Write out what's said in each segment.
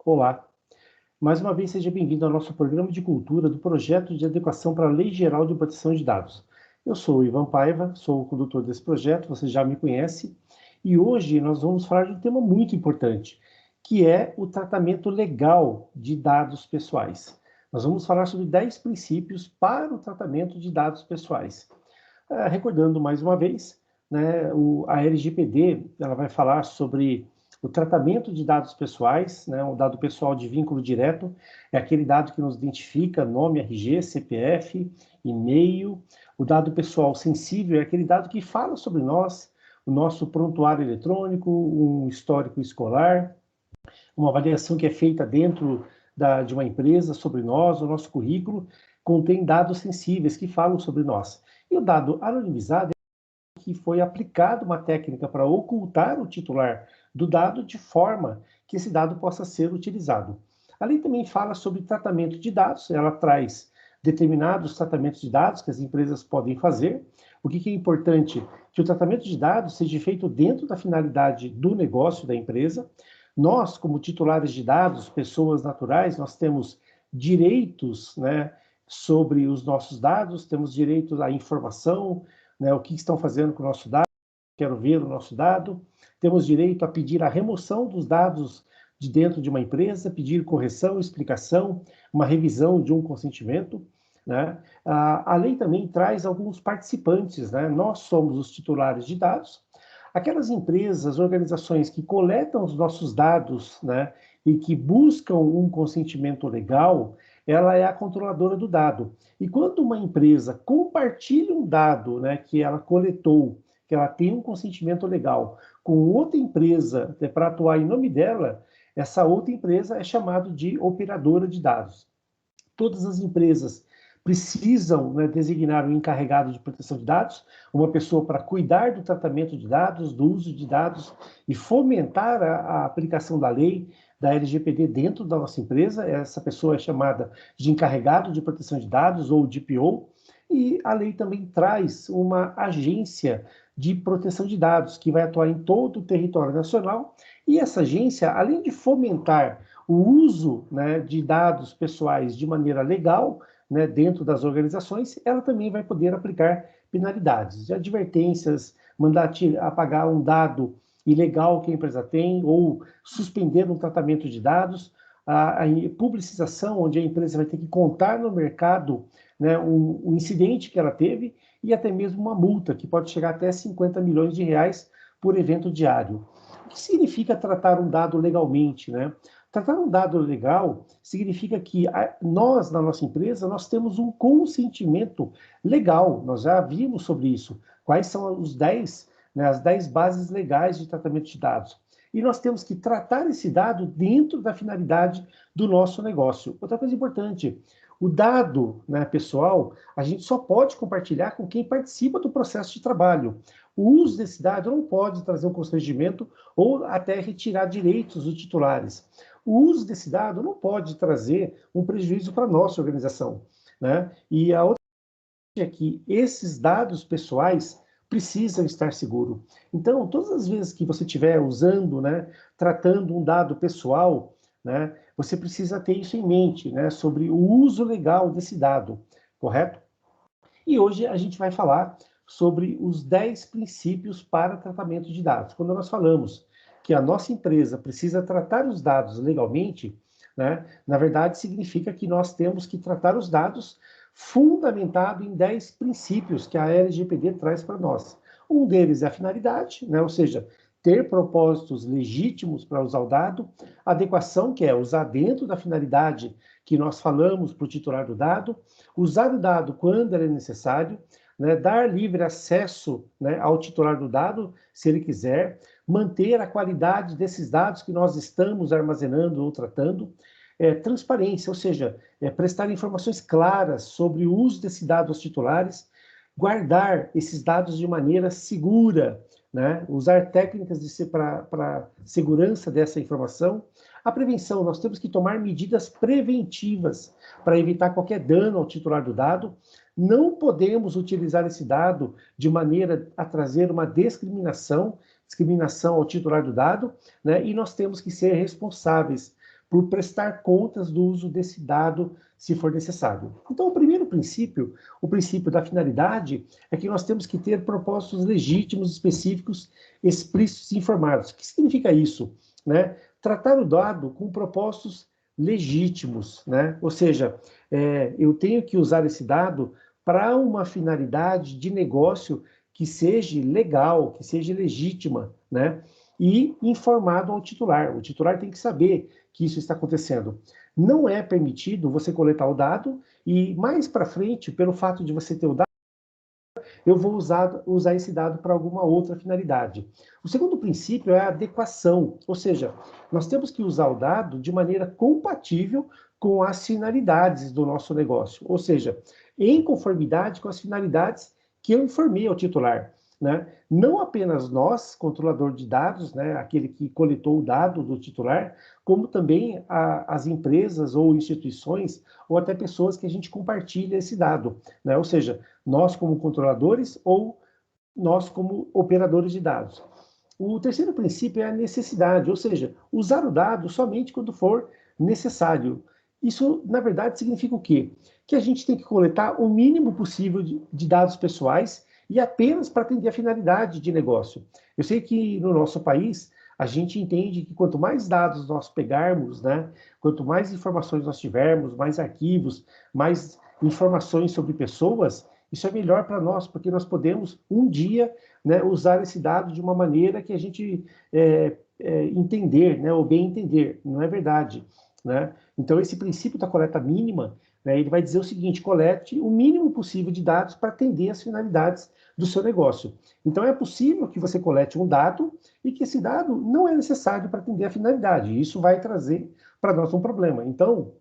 Olá, mais uma vez seja bem-vindo ao nosso programa de cultura do projeto de adequação para a Lei Geral de Proteção de Dados. Eu sou o Ivan Paiva, sou o condutor desse projeto, você já me conhece, e hoje nós vamos falar de um tema muito importante, que é o tratamento legal de dados pessoais. Nós vamos falar sobre 10 princípios para o tratamento de dados pessoais. Recordando mais uma vez, né, a LGPD ela vai falar sobre o tratamento de dados pessoais, né, o dado pessoal de vínculo direto, é aquele dado que nos identifica nome, RG, CPF, e-mail. O dado pessoal sensível é aquele dado que fala sobre nós, o nosso prontuário eletrônico, um histórico escolar, uma avaliação que é feita dentro de uma empresa sobre nós, o nosso currículo contém dados sensíveis que falam sobre nós. E o dado anonimizado é que foi aplicada uma técnica para ocultar o titular do dado de forma que esse dado possa ser utilizado. A lei também fala sobre tratamento de dados, ela traz determinados tratamentos de dados que as empresas podem fazer. O que é importante? Que o tratamento de dados seja feito dentro da finalidade do negócio da empresa. Nós, como titulares de dados, pessoas naturais, nós temos direitos, né, sobre os nossos dados, temos direito à informação, né, o que estão fazendo com o nosso dado, quero ver o nosso dado, temos direito a pedir a remoção dos dados de dentro de uma empresa, pedir correção, explicação, uma revisão de um consentimento, né? A lei também traz alguns participantes, né? Nós somos os titulares de dados, aquelas empresas, organizações que coletam os nossos dados, né, e que buscam um consentimento legal, ela é a controladora do dado. E quando uma empresa compartilha um dado, né, que ela coletou, que ela tem um consentimento legal, com outra empresa para atuar em nome dela, essa outra empresa é chamada de operadora de dados. Todas as empresas precisam, né, designar um encarregado de proteção de dados, uma pessoa para cuidar do tratamento de dados, do uso de dados e fomentar a aplicação da lei, da LGPD dentro da nossa empresa. Essa pessoa é chamada de encarregado de proteção de dados ou DPO. E a lei também traz uma agência de proteção de dados que vai atuar em todo o território nacional. E essa agência, além de fomentar o uso, né, de dados pessoais de maneira legal, né, dentro das organizações, ela também vai poder aplicar penalidades, de advertências, mandar apagar um dado ilegal que a empresa tem, ou suspender um tratamento de dados, a publicização, onde a empresa vai ter que contar no mercado, né, um incidente que ela teve, e até mesmo uma multa, que pode chegar até 50 milhões de reais por evento diário. O que significa tratar um dado legalmente, né? Tratar um dado legal significa que nós, na nossa empresa, nós temos um consentimento legal. Nós já vimos sobre isso. Quais são os 10, né, as 10 bases legais de tratamento de dados. E nós temos que tratar esse dado dentro da finalidade do nosso negócio. Outra coisa importante, o dado, né, pessoal, a gente só pode compartilhar com quem participa do processo de trabalho. O uso desse dado não pode trazer um constrangimento ou até retirar direitos dos titulares. O uso desse dado não pode trazer um prejuízo para a nossa organização, né? E a outra é que esses dados pessoais precisam estar seguros. Então, todas as vezes que você estiver usando, né, tratando um dado pessoal, né, você precisa ter isso em mente, né, sobre o uso legal desse dado, correto? E hoje a gente vai falar sobre os 10 princípios para tratamento de dados. Quando nós falamos que a nossa empresa precisa tratar os dados legalmente, né, na verdade significa que nós temos que tratar os dados fundamentado em 10 princípios que a LGPD traz para nós. Um deles é a finalidade, né, ou seja, ter propósitos legítimos para usar o dado, adequação, que é usar dentro da finalidade que nós falamos para o titular do dado, usar o dado quando é necessário, né, dar livre acesso, né, ao titular do dado, se ele quiser, manter a qualidade desses dados que nós estamos armazenando ou tratando, transparência, ou seja, prestar informações claras sobre o uso desse dado aos titulares, guardar esses dados de maneira segura, né, usar técnicas para segurança dessa informação. A prevenção, nós temos que tomar medidas preventivas para evitar qualquer dano ao titular do dado. Não podemos utilizar esse dado de maneira a trazer uma discriminação ao titular do dado, né? E nós temos que ser responsáveis por prestar contas do uso desse dado, se for necessário. Então, o primeiro princípio, o princípio da finalidade, é que nós temos que ter propósitos legítimos, específicos, explícitos e informados. O que significa isso? Né? Tratar o dado com propósitos legítimos, né? Ou seja, eu tenho que usar esse dado para uma finalidade de negócio que seja legal, que seja legítima, né? E informado ao titular. O titular tem que saber que isso está acontecendo. Não é permitido você coletar o dado e mais para frente, pelo fato de você ter o dado, eu vou usar esse dado para alguma outra finalidade. O segundo princípio é a adequação, ou seja, nós temos que usar o dado de maneira compatível com as finalidades do nosso negócio, ou seja, em conformidade com as finalidades que eu informei ao titular. Né? Não apenas nós, controlador de dados, né, aquele que coletou o dado do titular, como também as empresas ou instituições, ou até pessoas que a gente compartilha esse dado. Né? Ou seja, nós como controladores ou nós como operadores de dados. O terceiro princípio é a necessidade, ou seja, usar o dado somente quando for necessário. Isso, na verdade, significa o quê? Que a gente tem que coletar o mínimo possível de dados pessoais e apenas para atender a finalidade de negócio. Eu sei que no nosso país a gente entende que quanto mais dados nós pegarmos, né, quanto mais informações nós tivermos, mais arquivos, mais informações sobre pessoas, isso é melhor para nós, porque nós podemos um dia, né, usar esse dado de uma maneira que a gente entender, né, ou bem entender, não é verdade, né? Então esse princípio da coleta mínima, né, ele vai dizer o seguinte: colete o mínimo possível de dados para atender as finalidades do seu negócio. Então é possível que você colete um dado e que esse dado não é necessário para atender a finalidade. Isso vai trazer para nós um problema. Então,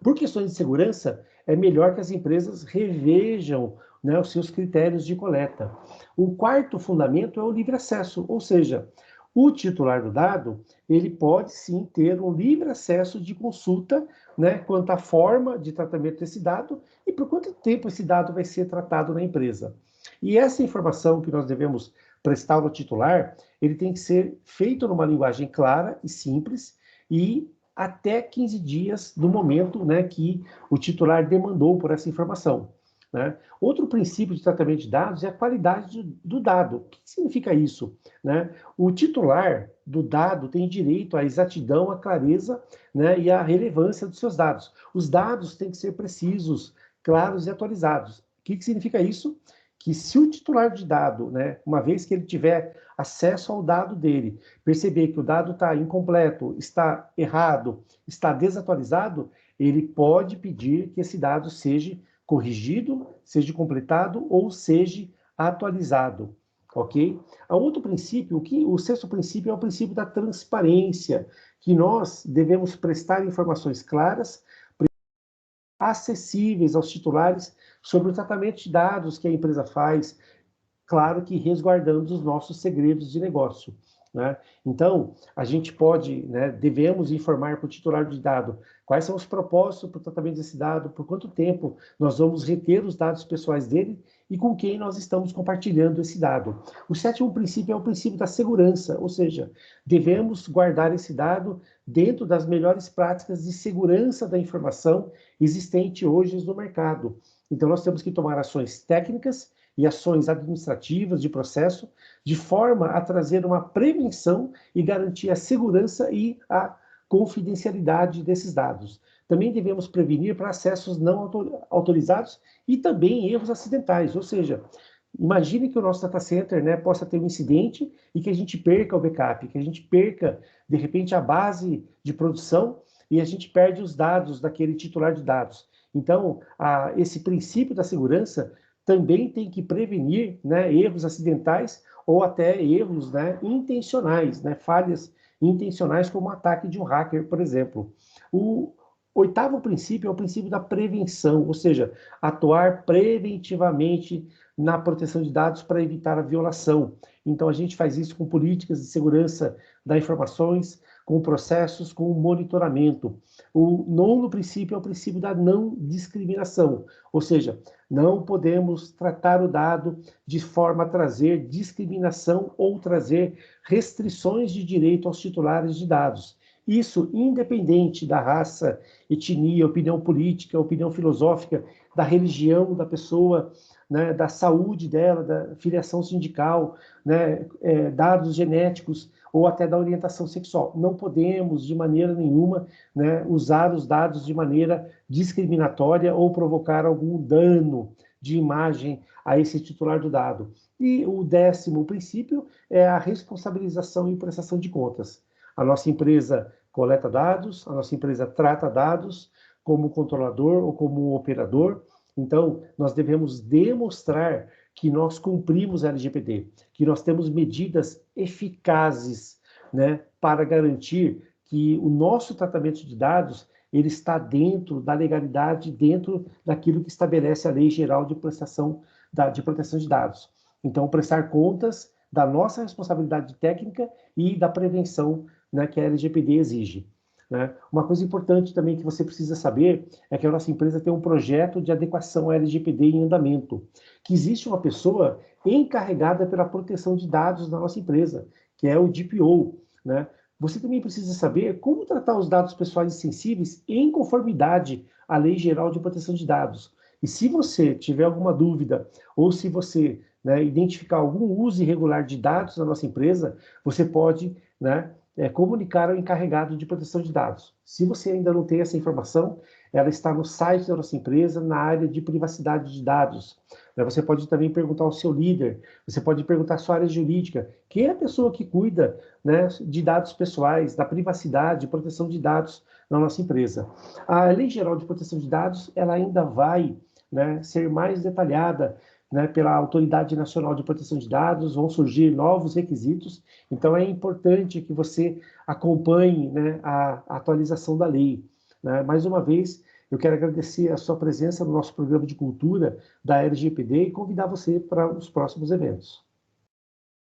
por questões de segurança, é melhor que as empresas revejam, né, os seus critérios de coleta. O quarto fundamento é o livre acesso, ou seja, o titular do dado, ele pode sim ter um livre acesso de consulta, né, quanto à forma de tratamento desse dado e por quanto tempo esse dado vai ser tratado na empresa. E essa informação que nós devemos prestar ao titular, ele tem que ser feito numa linguagem clara e simples e até 15 dias do momento, né, que o titular demandou por essa informação. Né? Outro princípio de tratamento de dados é a qualidade do dado. O que significa isso? Né? O titular do dado tem direito à exatidão, à clareza, né, e à relevância dos seus dados. Os dados têm que ser precisos, claros e atualizados. O que significa isso? Que se o titular de dado, né, uma vez que ele tiver acesso ao dado dele, perceber que o dado está incompleto, está errado, está desatualizado, ele pode pedir que esse dado seja corrigido, seja completado ou seja atualizado, ok? O outro princípio, o sexto princípio é o princípio da transparência, que nós devemos prestar informações claras, acessíveis aos titulares sobre o tratamento de dados que a empresa faz, claro que resguardando os nossos segredos de negócio. Né? Então, a gente pode, né, devemos informar para o titular de dado quais são os propósitos para o tratamento desse dado, por quanto tempo nós vamos reter os dados pessoais dele e com quem nós estamos compartilhando esse dado. O sétimo princípio é o princípio da segurança, ou seja, devemos guardar esse dado dentro das melhores práticas de segurança da informação existente hoje no mercado. Então, nós temos que tomar ações técnicas e ações administrativas de processo, de forma a trazer uma prevenção e garantir a segurança e a confidencialidade desses dados. Também devemos prevenir para acessos não autorizados e também erros acidentais, ou seja, imagine que o nosso data center, né, possa ter um incidente e que a gente perca o backup, que a gente perca, de repente, a base de produção e a gente perde os dados daquele titular de dados. Então, esse princípio da segurança também tem que prevenir, né, erros acidentais ou até erros, né, intencionais, né, falhas intencionais como o ataque de um hacker, por exemplo. O oitavo princípio é o princípio da prevenção, ou seja, atuar preventivamente na proteção de dados para evitar a violação. Então, a gente faz isso com políticas de segurança das informações, com processos, com monitoramento. O nono princípio é o princípio da não discriminação, ou seja, não podemos tratar o dado de forma a trazer discriminação ou trazer restrições de direito aos titulares de dados. Isso independente da raça, etnia, opinião política, opinião filosófica, da religião da pessoa, né, da saúde dela, da filiação sindical, né, dados genéticos ou até da orientação sexual. Não podemos, de maneira nenhuma, né, usar os dados de maneira discriminatória ou provocar algum dano de imagem a esse titular do dado. E o 10º princípio é a responsabilização e prestação de contas. A nossa empresa coleta dados, a nossa empresa trata dados como controlador ou como operador. Então, nós devemos demonstrar que nós cumprimos a LGPD, que nós temos medidas eficazes, né, para garantir que o nosso tratamento de dados ele está dentro da legalidade, dentro daquilo que estabelece a Lei Geral de Proteção de Dados. Então, prestar contas da nossa responsabilidade técnica e da prevenção, né, que a LGPD exige. Né? Uma coisa importante também que você precisa saber é que a nossa empresa tem um projeto de adequação à LGPD em andamento, que existe uma pessoa encarregada pela proteção de dados da nossa empresa, que é o DPO. Né? Você também precisa saber como tratar os dados pessoais e sensíveis em conformidade à Lei Geral de Proteção de Dados. E se você tiver alguma dúvida, ou se você, né, identificar algum uso irregular de dados na nossa empresa, você pode, né, comunicar ao encarregado de proteção de dados. Se você ainda não tem essa informação, ela está no site da nossa empresa, na área de privacidade de dados. Você pode também perguntar ao seu líder, você pode perguntar à sua área jurídica, quem é a pessoa que cuida, né, de dados pessoais, da privacidade, proteção de dados na nossa empresa. A Lei Geral de Proteção de Dados, ela ainda vai, né, ser mais detalhada, né, pela Autoridade Nacional de Proteção de Dados, vão surgir novos requisitos, então é importante que você acompanhe, né, a atualização da lei. Né? Mais uma vez, eu quero agradecer a sua presença no nosso programa de cultura da LGPD e convidar você para os próximos eventos.